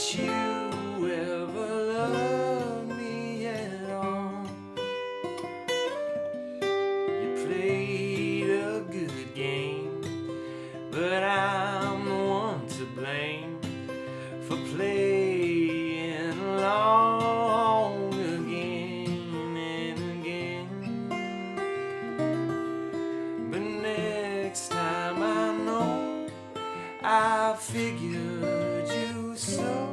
that you ever loved me at all. You played a good game, but I'm the one to blame for playing along again and again. But next time I know I figured you so.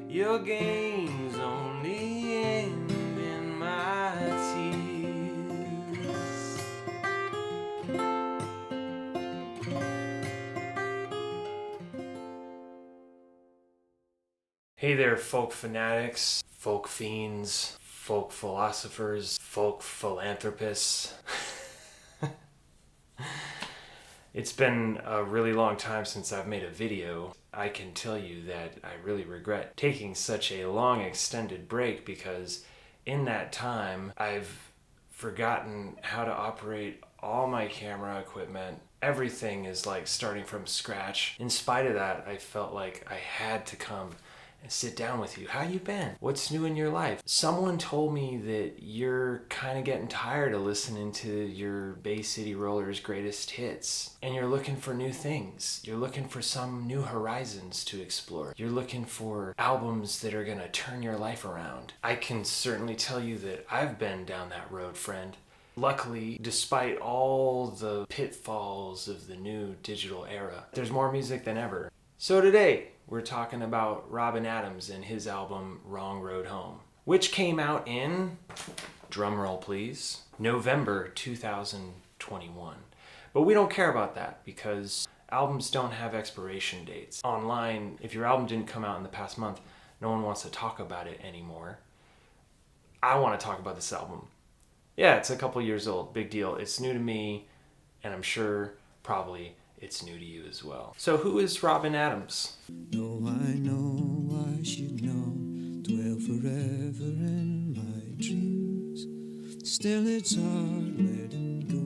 Your games only end in my tears. Hey there, folk fanatics, folk fiends, folk philosophers, folk philanthropists. It's been a really long time since I've made a video. I can tell you that I really regret taking such a long extended break because in that time I've forgotten how to operate all my camera equipment. Everything is like starting from scratch. In spite of that, I felt like I had to come and sit down with you. How you been? What's new in your life? Someone told me that you're kind of getting tired of listening to your Bay City Rollers greatest hits and you're looking for new things. You're looking for some new horizons to explore. You're looking for albums that are gonna turn your life around. I can certainly tell you that I've been down that road, friend. Luckily, despite all the pitfalls of the new digital era, there's more music than ever. So today, we're talking about Robin Adams and his album Wrong Road Home, which came out in, drumroll please, November 2021. But we don't care about that because albums don't have expiration dates. Online, if your album didn't come out in the past month, no one wants to talk about it anymore. I want to talk about this album. Yeah, it's a couple years old, big deal. It's new to me, and I'm sure probably it's new to you as well. So who is Robin Adams? No, I know I should know, dwell forever in my dreams. Still it's hard letting go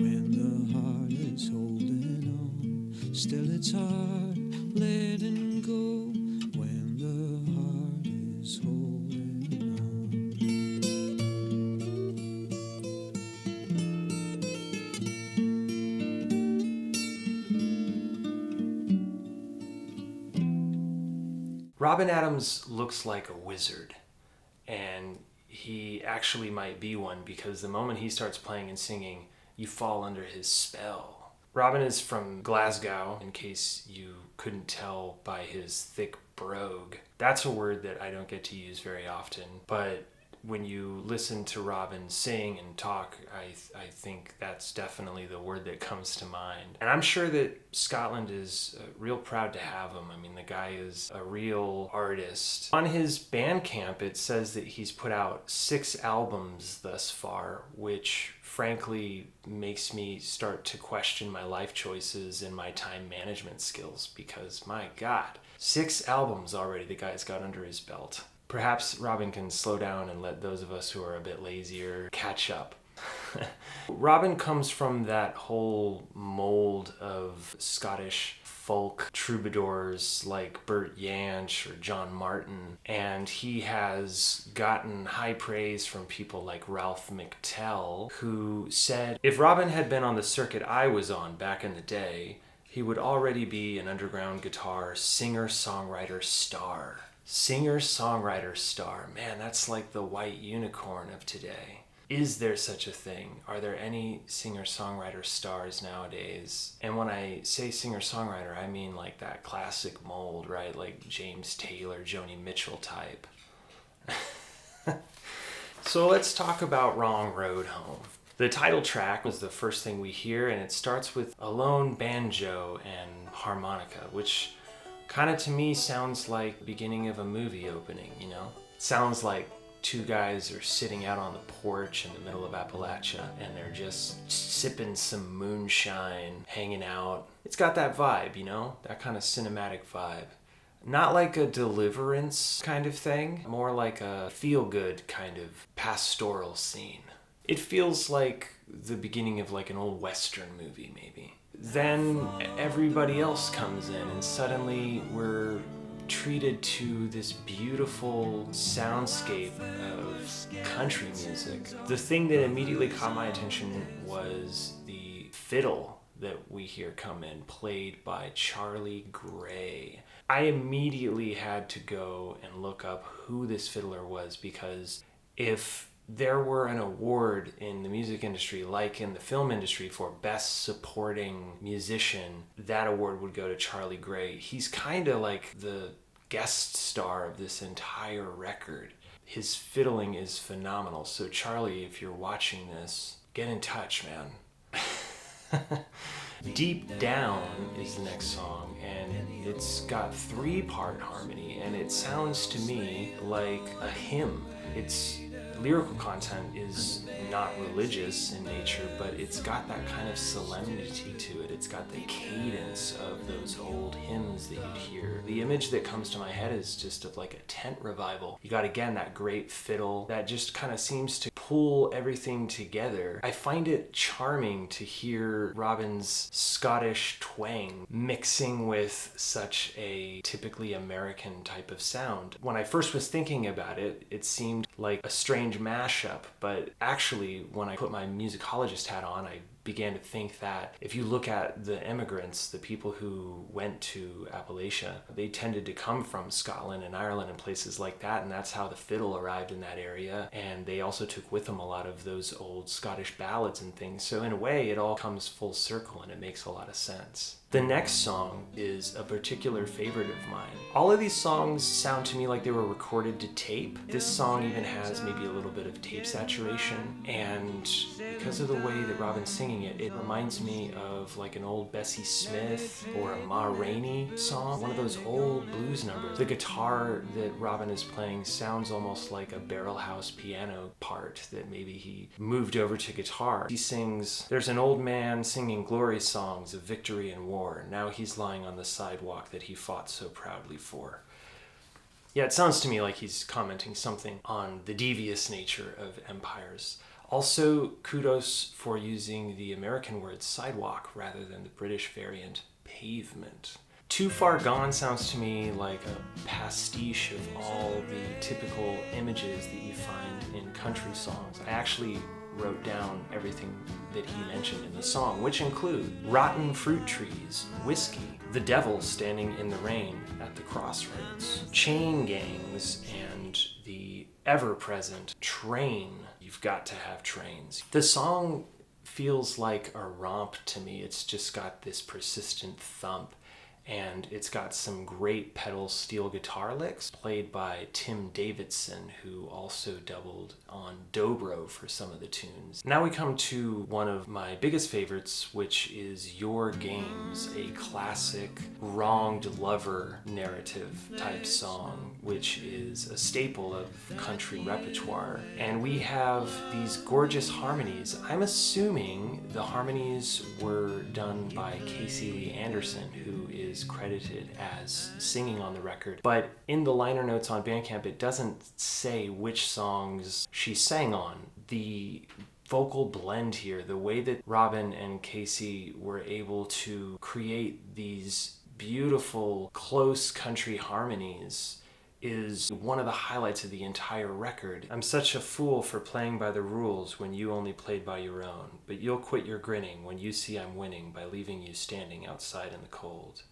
when the heart is holding on. Still it's hard letting go when the heart is holding on. Robin Adams looks like a wizard, and he actually might be one because the moment he starts playing and singing, you fall under his spell. Robin is from Glasgow, in case you couldn't tell by his thick brogue. That's a word that I don't get to use very often, but when you listen to Robin sing and talk, I think that's definitely the word that comes to mind. And I'm sure that Scotland is real proud to have him. I mean, the guy is a real artist. On his Bandcamp, it says that he's put out 6 albums thus far, which frankly makes me start to question my life choices and my time management skills because, my God, 6 albums already the guy's got under his belt. Perhaps Robin can slow down and let those of us who are a bit lazier catch up. Robin comes from that whole mold of Scottish folk troubadours like Bert Jansch or John Martin, and he has gotten high praise from people like Ralph McTell, who said, if Robin had been on the circuit I was on back in the day, he would already be an underground guitar singer-songwriter star. Singer-songwriter star. Man, that's like the white unicorn of today. Is there such a thing? Are there any singer-songwriter stars nowadays? And when I say singer-songwriter, I mean like that classic mold, right? Like James Taylor, Joni Mitchell type. So let's talk about Wrong Road Home. The title track was the first thing we hear, and it starts with a lone banjo and harmonica, which kind of to me sounds like the beginning of a movie opening, you know? It sounds like 2 guys are sitting out on the porch in the middle of Appalachia and they're just sipping some moonshine, hanging out. It's got that vibe, you know? That kind of cinematic vibe. Not like a Deliverance kind of thing, more like a feel-good kind of pastoral scene. It feels like the beginning of like an old Western movie, maybe. Then everybody else comes in and suddenly we're treated to this beautiful soundscape of country music. The thing that immediately caught my attention was the fiddle that we hear come in, played by Charlie Gray. I immediately had to go and look up who this fiddler was, because if there were an award in the music industry, like in the film industry, for best supporting musician, that award would go to Charlie Gray. He's kind of like the guest star of this entire record. His fiddling is phenomenal. So Charlie, if you're watching this, get in touch, man. Deep Down is the next song, and it's got 3-part harmony, and it sounds to me like a hymn. Its lyrical content is not religious in nature, but it's got that kind of solemnity to it. It's got the cadence of those old hymns that you'd hear. The image that comes to my head is just of like a tent revival. You got, again, that great fiddle that just kind of seems to pull everything together. I find it charming to hear Robin's Scottish twang mixing with such a typically American type of sound. When I first was thinking about it, it seemed like a strange mashup, but actually when I put my musicologist hat on, I began to think that if you look at the immigrants, the people who went to Appalachia, they tended to come from Scotland and Ireland and places like that, and that's how the fiddle arrived in that area. And they also took with them a lot of those old Scottish ballads and things. So in a way, it all comes full circle and it makes a lot of sense. The next song is a particular favorite of mine. All of these songs sound to me like they were recorded to tape. This song even has maybe a little bit of tape saturation, and because of the way that Robin's singing it, it reminds me of like an old Bessie Smith or a Ma Rainey song, one of those old blues numbers. The guitar that Robin is playing sounds almost like a barrel house piano part that maybe he moved over to guitar. He sings, "There's an old man singing glory songs of victory and war. Now he's lying on the sidewalk that he fought so proudly for." Yeah, it sounds to me like he's commenting something on the devious nature of empires. Also, kudos for using the American word sidewalk rather than the British variant pavement. Too Far Gone sounds to me like a pastiche of all the typical images that you find in country songs. I actually wrote down everything that he mentioned in the song, which include rotten fruit trees, whiskey, the devil standing in the rain at the crossroads, chain gangs, and the ever-present train. You've got to have trains. The song feels like a romp to me. It's just got this persistent thump, and it's got some great pedal steel guitar licks played by Tim Davidson, who also doubled on dobro for some of the tunes. Now we come to one of my biggest favorites, which is Your Games, a classic wronged lover narrative type song, which is a staple of country repertoire. And we have these gorgeous harmonies. I'm assuming the harmonies were done by Casey Lee Anderson, who is credited as singing on the record, but in the liner notes on Bandcamp it doesn't say which songs she sang on. The vocal blend here, the way that Robin and Casey were able to create these beautiful close country harmonies, is one of the highlights of the entire record. I'm such a fool for playing by the rules when you only played by your own, but you'll quit your grinning when you see I'm winning by leaving you standing outside in the cold.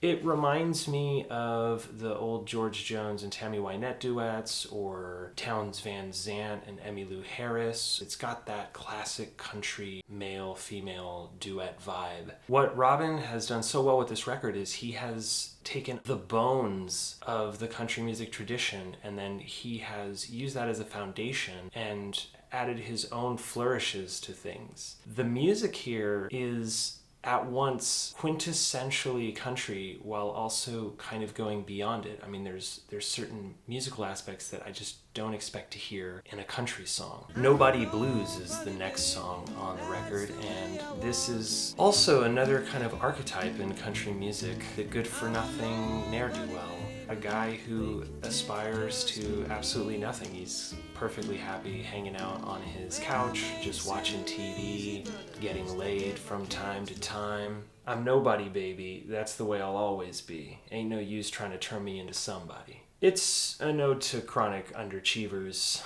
It reminds me of the old George Jones and Tammy Wynette duets, or Townes Van Zandt and Emmylou Harris. It's got that classic country male-female duet vibe. What Robin has done so well with this record is he has taken the bones of the country music tradition, and then he has used that as a foundation and added his own flourishes to things. The music here is at once quintessentially country while also kind of going beyond it. I mean, there's certain musical aspects that I just don't expect to hear in a country song. Nobody Blues is the next song on the record, and this is also another kind of archetype in country music, the good-for-nothing ne'er-do-well. a guy who aspires to absolutely nothing. He's perfectly happy hanging out on his couch, just watching TV, getting laid from time to time. I'm nobody, baby. That's the way I'll always be. Ain't no use trying to turn me into somebody. It's an ode to chronic underachievers.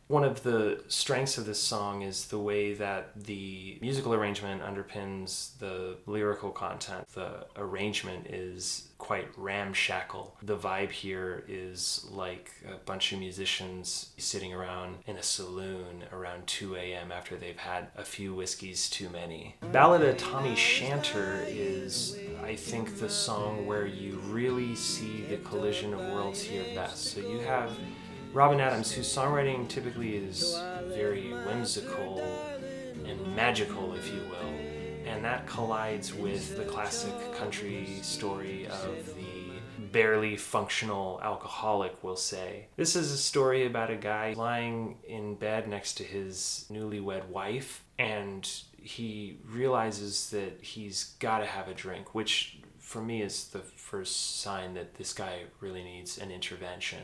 One of the strengths of this song is the way that the musical arrangement underpins the lyrical content. The arrangement is quite ramshackle. The vibe here is like a bunch of musicians sitting around in a saloon around 2 a.m. after they've had a few whiskeys too many. Ballad of Tommy Shanter is, I think, the song where you really see the collision of worlds here best. So you have Robin Adams, whose songwriting typically is very whimsical and magical, if you will, and that collides with the classic country story of the barely functional alcoholic, we'll say. This is a story about a guy lying in bed next to his newlywed wife, and he realizes that he's got to have a drink, which for me is the first sign that this guy really needs an intervention.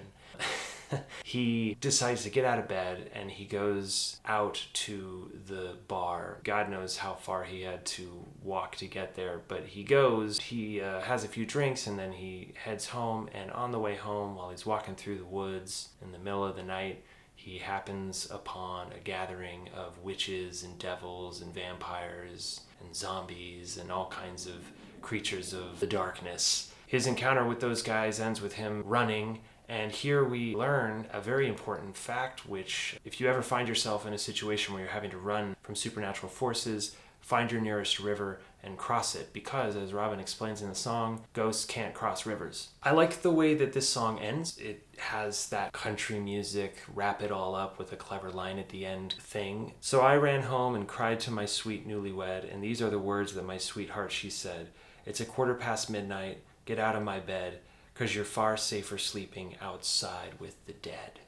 He decides to get out of bed and he goes out to the bar. God knows how far he had to walk to get there, but he goes, he has a few drinks, and then he heads home. And on the way home, while he's walking through the woods in the middle of the night, he happens upon a gathering of witches and devils and vampires and zombies and all kinds of creatures of the darkness. His encounter with those guys ends with him running. And here we learn a very important fact, which if you ever find yourself in a situation where you're having to run from supernatural forces, find your nearest river and cross it, because, as Robin explains in the song, ghosts can't cross rivers. I like the way that this song ends. It has that country music, wrap it all up with a clever line at the end thing. So I ran home and cried to my sweet newlywed, and these are the words that my sweetheart, she said. It's 1:15 midnight, get out of my bed, 'cause you're far safer sleeping outside with the dead.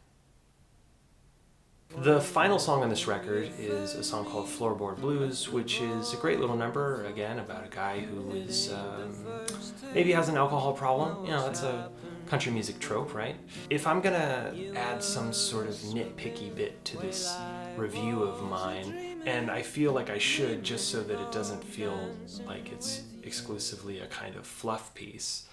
The final song on this record is a song called Floorboard Blues, which is a great little number, again, about a guy who is maybe has an alcohol problem. You know, that's a country music trope, right? If I'm gonna add some sort of nitpicky bit to this review of mine, and I feel like I should, just so that it doesn't feel like it's exclusively a kind of fluff piece,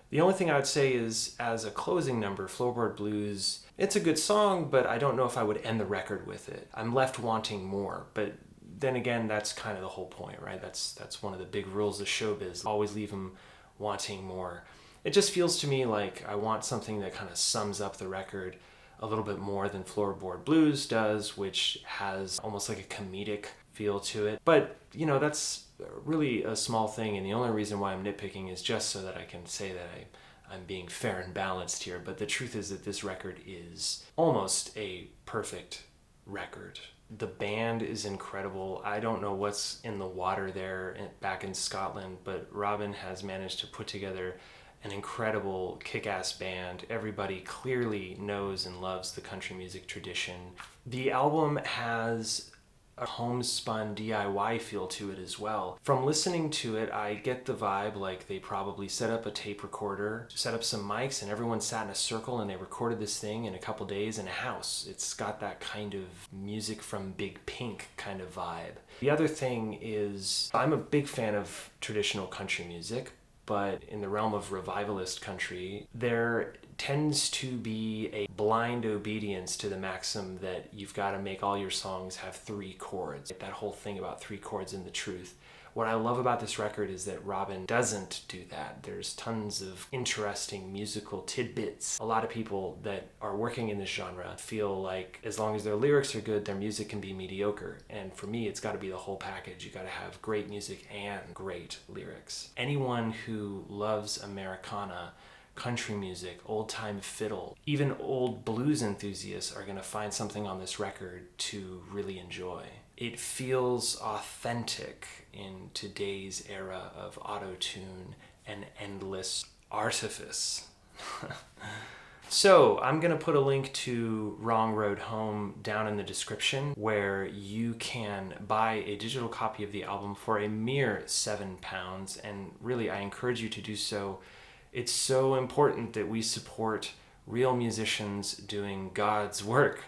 the only thing I would say is, as a closing number, Floorboard Blues, it's a good song, but I don't know if I would end the record with it. I'm left wanting more, but then again, that's kind of the whole point, right? That's one of the big rules of showbiz. Always leave them wanting more. It just feels to me like I want something that kind of sums up the record a little bit more than Floorboard Blues does, which has almost like a comedic feel to it. But, you know, that's really a small thing, and the only reason why I'm nitpicking is just so that I can say that I'm being fair and balanced here. But the truth is that this record is almost a perfect record. The band is incredible. I don't know what's in the water there back in Scotland, but Robin has managed to put together an incredible kick-ass band. Everybody clearly knows and loves the country music tradition. The album has a homespun DIY feel to it as well. From listening to it, I get the vibe like they probably set up a tape recorder, set up some mics, and everyone sat in a circle and they recorded this thing in a couple days in a house. It's got that kind of music from Big Pink kind of vibe. The other thing is, I'm a big fan of traditional country music, but in the realm of revivalist country, there tends to be a blind obedience to the maxim that you've got to make all your songs have 3 chords. That whole thing about 3 chords and the truth. What I love about this record is that Robin doesn't do that. There's tons of interesting musical tidbits. A lot of people that are working in this genre feel like as long as their lyrics are good, their music can be mediocre. And for me, it's got to be the whole package. You got to have great music and great lyrics. Anyone who loves Americana, country music, old-time fiddle, even old blues enthusiasts are going to find something on this record to really enjoy. It feels authentic in today's era of auto-tune and endless artifice. So I'm going to put a link to Wrong Road Home down in the description, where you can buy a digital copy of the album for a mere £7. And really, I encourage you to do so. It's so important that we support real musicians doing God's work.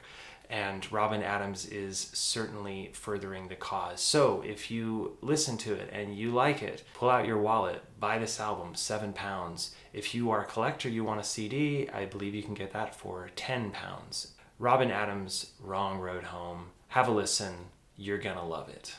And Robin Adams is certainly furthering the cause. So if you listen to it and you like it, pull out your wallet, buy this album, £7. If you are a collector, you want a CD, I believe you can get that for £10. Robin Adams, Wrong Road Home. Have a listen. You're gonna love it.